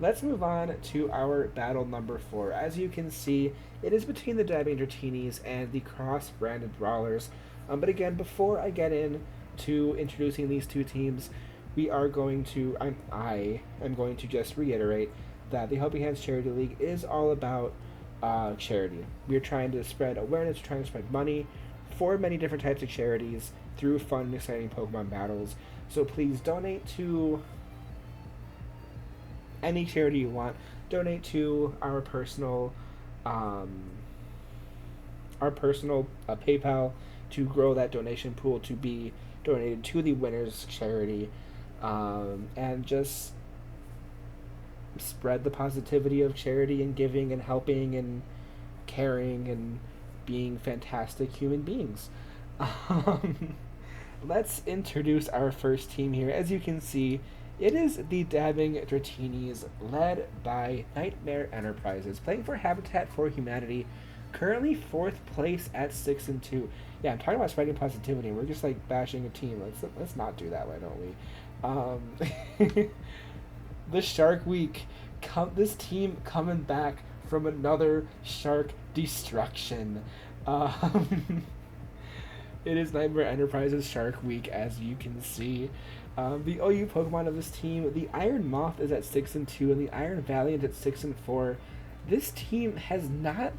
let's move on to our battle number 4. As you can see, it is between the Dabbing Dratinis and the cross-branded Brawlers. But again, before I get in to introducing these two teams, I am going to just reiterate that the Helping Hands Charity League is all about charity. We are trying to spread awareness, trying to spread money for many different types of charities through fun and exciting Pokemon battles. So please donate to any charity you want. Donate to um, our personal PayPal to grow that donation pool to be donated to the winners charity, and just spread the positivity of charity and giving and helping and caring and being fantastic human beings. Um, let's introduce our first team here. As you can see, it is the Dabbing Dratinis, led by Nightmare Enterprises, playing for Habitat for Humanity, currently fourth place at 6-2. Yeah, I'm talking about spreading positivity, and we're just like bashing a team. Let's not do that. Why don't we? The Shark Week. This team coming back from another shark destruction. Um, it is Nightmare Enterprises Shark Week, as you can see. The OU Pokemon of this team, the Iron Moth is at 6-2, and the Iron Valiant at 6-4. This team has not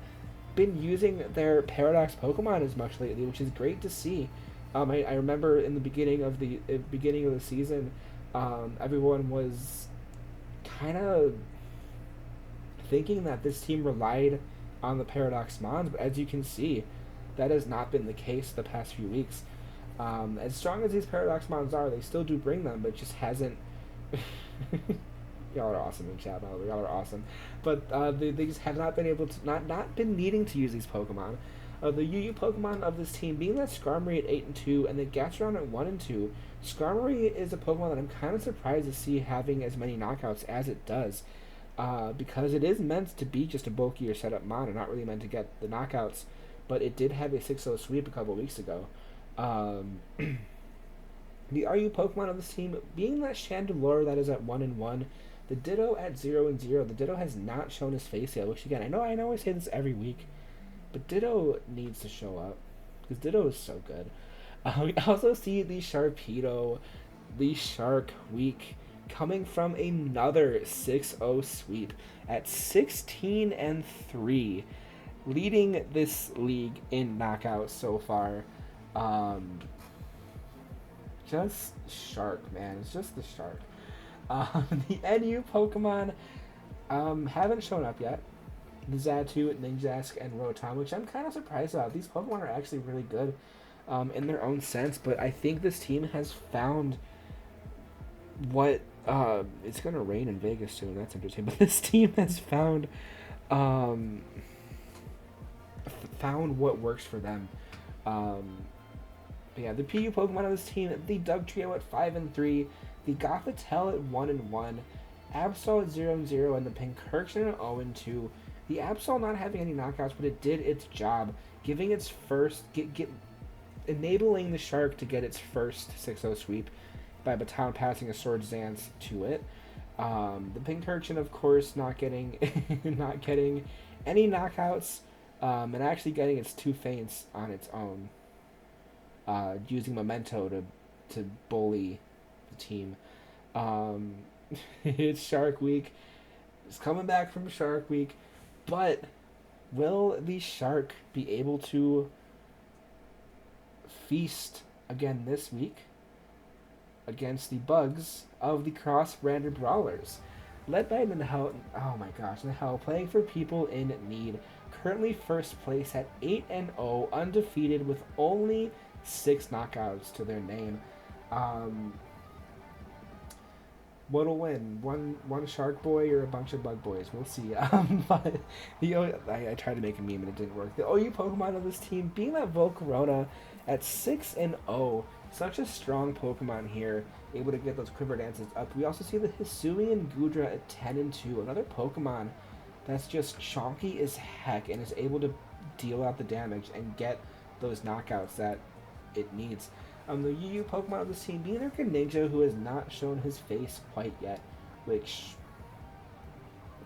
been using their Paradox Pokemon as much lately, which is great to see. I remember in the beginning of the season, everyone was kind of thinking that this team relied on the Paradox Mons, but as you can see, that has not been the case the past few weeks. As strong as these Paradox Mons are, they still do bring them, but it just hasn't. Y'all are awesome in chat, by the way. Y'all are awesome, but they just have not been able to not been needing to use these Pokemon. The UU Pokemon of this team being that Skarmory at 8-2 and the Gatron at 1-2. Skarmory is a Pokemon that I'm kind of surprised to see having as many knockouts as it does, because it is meant to be just a bulkier setup mon and not really meant to get the knockouts, but it did have a 6-0 sweep a couple weeks ago. Um, the RU Pokemon of this team being that Chandelure that is at 1-1, the Ditto at 0-0. The Ditto has not shown his face yet, which again I know I say this every week, but Ditto needs to show up because Ditto is so good. We also see the Sharpedo, the Shark Week, coming from another 6-0 sweep at 16-3, leading this league in knockouts so far. Just Shark, man. It's just the Shark. The NU Pokemon haven't shown up yet. The Xatu, Ninjask, and Rotom, which I'm kind of surprised about. These Pokemon are actually really good in their own sense, but I think this team has found what it's gonna rain in Vegas soon. That's interesting. But this team has um, found what works for them. But yeah, the PU Pokemon of this team: the Dugtrio at 5-3, the Gothitelle at 1-1, Absol at 0-0, and the Pincurchin at 0-2. The Absol not having any knockouts, but it did its job, giving its first enabling the Shark to get its first 6-0 sweep by baton passing a Swords Dance to it. The Pincurchin, of course, not getting not getting any knockouts, and actually getting its two feints on its own, using Memento to bully the team. Um, it's Shark Week. It's coming back from Shark Week, but will the Shark be able to feast again this week against the bugs of the cross-branded Brawlers, led by Nahel? Oh my gosh, Nahel playing for people in need, currently first place at 8-0, undefeated with only 6 knockouts to their name. What'll win? One Shark Boy or a bunch of Bug Boys? We'll see. But I tried to make a meme and it didn't work. The OU Pokemon of this team being that Volcarona at 6-0, such a strong Pokemon here, able to get those Quiver Dances up. We also see the Hisuian Gudra at 10-2, another Pokemon that's just chonky as heck and is able to deal out the damage and get those knockouts that it needs. The UU Pokemon of this team being their Greninja, who has not shown his face quite yet, which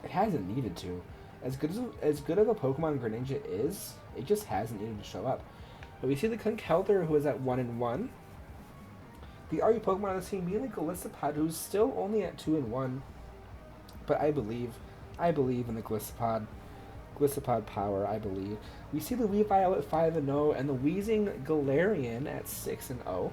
It hasn't needed to. As good of a Pokemon Greninja is, it just hasn't needed to show up. But we see the Conkeldurr, who is at 1-1. The RU Pokemon on the team being the Golisopod, who's still only at 2-1. But I believe in the Golisopod power, I believe. We see the Weavile at 5-0, and the Weezing Galarian at 6-0.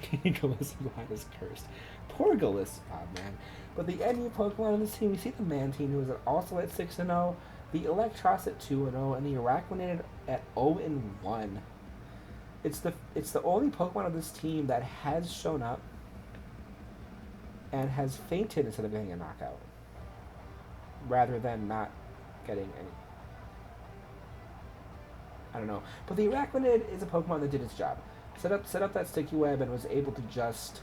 Golisopod is cursed. Poor Golisopod, man. But the NU Pokemon on this team, we see the Mantine, who is also at 6-0, the Electros at 2-0, and the Araquanid at 0-1. It's the only Pokemon on this team that has shown up and has fainted instead of getting a knockout, rather than not getting any. I don't know. But the Araquanid is a Pokemon that did its job. Set up that sticky web and was able to just...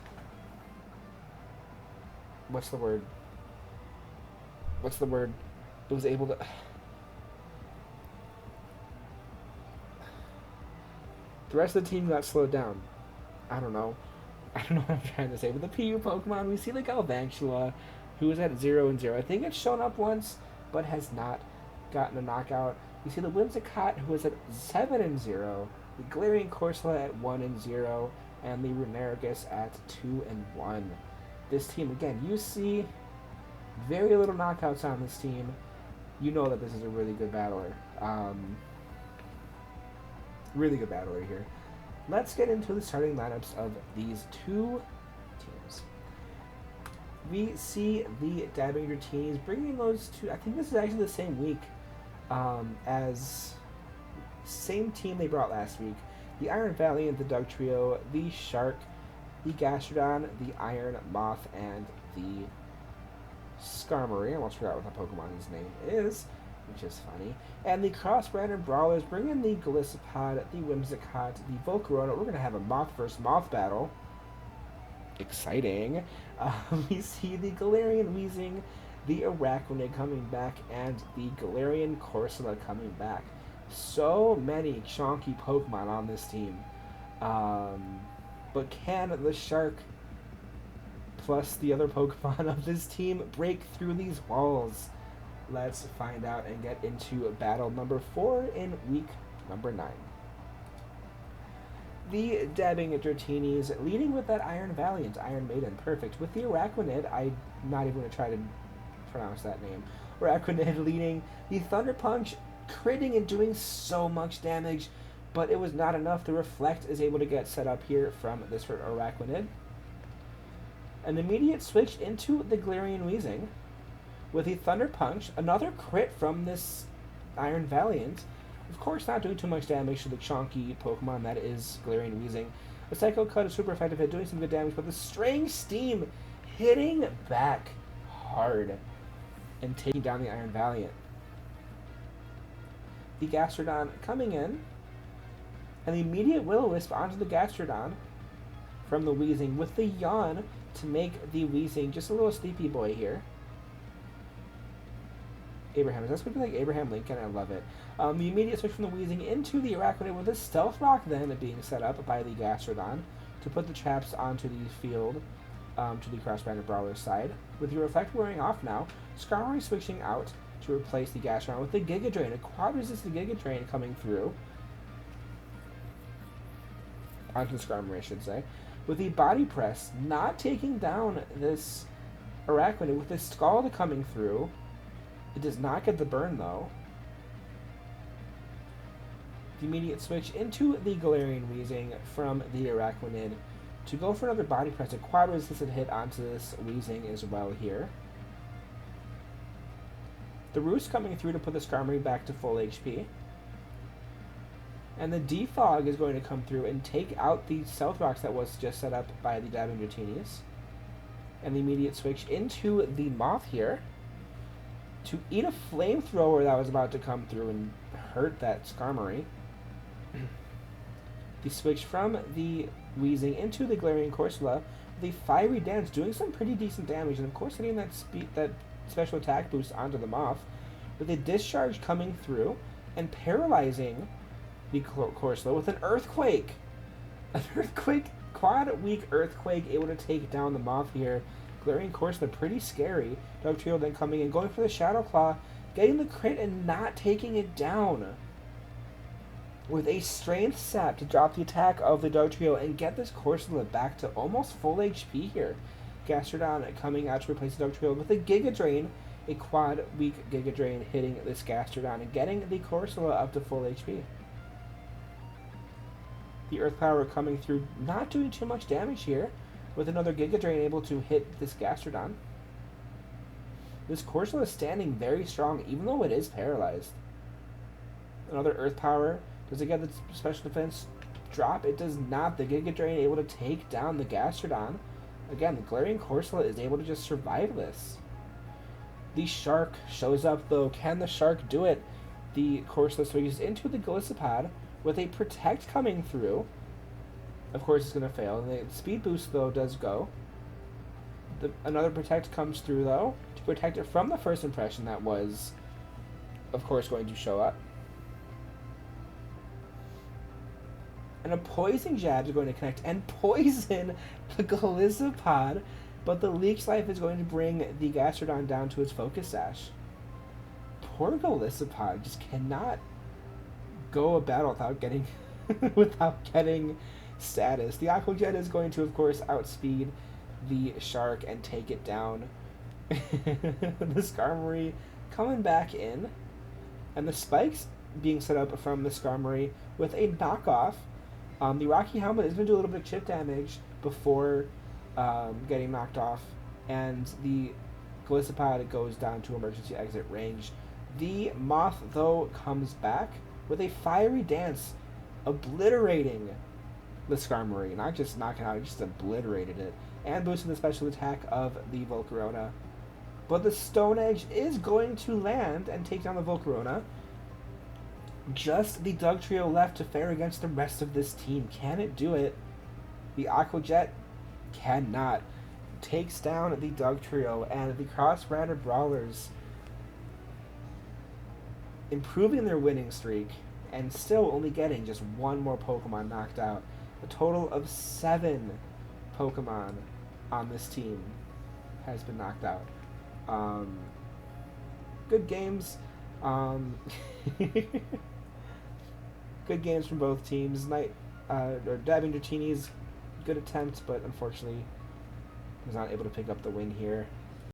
What's the word? It was able to... The rest of the team got slowed down. I don't know what I'm trying to say. With the PU Pokemon, we see the Galvantula, who is at 0-0. I think it's shown up once, but has not gotten a knockout. We see the Whimsicott, who is at 7-0. The Galarian Corsola at 1-0. And the Runerigus at 2-1. This team, again, you see very little knockouts on this team. You know that this is a really good battler. Really good battler here. Let's get into the starting lineups of these two teams. We see the Dabbing Dratinis bringing those two. I think this is actually the same week as same team they brought last week. The Iron Valiant, the Dug Trio, the Shark, the Gastrodon, the Iron Moth, and the Skarmory. I almost forgot what the Pokemon's name is, which is funny. And the Cross-Branded Brawlers bring in the Golisopod, the Whimsicott, the Volcarona. We're going to have a Moth vs. Moth battle. Exciting. We see the Galarian Weezing, the Araquanid coming back, and the Galarian Corsola coming back. So many chonky Pokemon on this team. But can the Shark plus the other Pokemon of this team break through these walls? Let's find out and get into battle number 4 in week number 9. The Dabbing Dratinis leading with that Iron Valiant, Iron Maiden, perfect. With the Araquanid, I'm not even going to try to pronounce that name. Araquanid leading the Thunder Punch, critting and doing so much damage, but it was not enough. The Reflect is able to get set up here from this Araquanid. An immediate switch into the Galarian Weezing with the Thunder Punch, another crit from this Iron Valiant. Of course, not doing too much damage to the chonky Pokemon that is Galarian Weezing. The Psycho Cut is super effective at doing some good damage, but the Strange Steam hitting back hard and taking down the Iron Valiant. The Gastrodon coming in, and the immediate Will-O-Wisp onto the Gastrodon from the Weezing with the Yawn to make the Weezing just a little sleepy boy here. Abraham, is that supposed to be like Abraham Lincoln? I love it. The immediate switch from the Weezing into the Araquanid with a Stealth Rock then being set up by the Gastrodon to put the traps onto the field to the Cross-Branded Brawler side. With the Reflect wearing off now, Skarmory switching out to replace the Gastrodon with the Giga Drain. A quad-resisted Giga Drain coming through. Onto the Skarmory, I should say. With the Body Press not taking down this Araquanid with the Scald coming through. It does not get the burn, though. The immediate switch into the Galarian Weezing from the Araquanid to go for another Body Press. A quad-resisted hit onto this Weezing as well here. The Roost coming through to put the Skarmory back to full HP. And the Defog is going to come through and take out the Stealth Rocks that was just set up by the Dabbing Dratinis. And the immediate switch into the Moth here to eat a Flamethrower that was about to come through and hurt that Skarmory. The switch from the Weezing into the Galarian Corsola, the Fiery Dance doing some pretty decent damage, and of course hitting that special attack boost onto the Moth, with a Discharge coming through and paralyzing the Corsola with an Earthquake. An Earthquake, quad weak Earthquake, able to take down the Moth here. Glaring Corsola, pretty scary. Dugtrio then coming in, going for the Shadow Claw, getting the crit and not taking it down. With a Strength Sap to drop the attack of the Dugtrio and get this Corsola back to almost full HP here. Gastrodon coming out to replace the Dugtrio with a Giga Drain, a quad weak Giga Drain hitting this Gastrodon and getting the Corsola up to full HP. The Earth Power coming through, not doing too much damage here, with another Giga Drain able to hit this Gastrodon. This Corsola is standing very strong, even though it is paralyzed. Another Earth Power. Does it get the special defense drop? It does not. The Giga Drain able to take down the Gastrodon. Again, the Glaring Corsola is able to just survive this. The Shark shows up, though. Can the Shark do it? The Corsola swings into the Golisopod with a Protect coming through. Of course, it's going to fail. And the Speed Boost, though, does go. Another Protect comes through, though, to protect it from the first impression that was, of course, going to show up. And a Poison Jab is going to connect and poison the Golisopod, but the Leech Life is going to bring the Gastrodon down to its Focus Sash. Poor Golisopod just cannot go a battle without getting status. The Aqua Jet is going to, of course, outspeed the Shark and take it down. The Skarmory coming back in, and the spikes being set up from the Skarmory with a knockoff. The Rocky Helmet is going to do a little bit of chip damage before getting knocked off, and the Golisopod goes down to emergency exit range. The Moth, though, comes back with a Fiery Dance, obliterating the Skarmory. Not just knocking out, just obliterated it, and boosting the special attack of the Volcarona. But the Stone Edge is going to land and take down the Volcarona. Just the Dugtrio left to fare against the rest of this team. Can it do it? The Aqua Jet cannot. Takes down the Dugtrio, and the Cross-Branded Brawlers improving their winning streak and still only getting just one more Pokemon knocked out. A total of 7 Pokemon on this team has been knocked out. Good games. Good games from both teams. Dabbing Dratinis, good attempt, but unfortunately was not able to pick up the win here.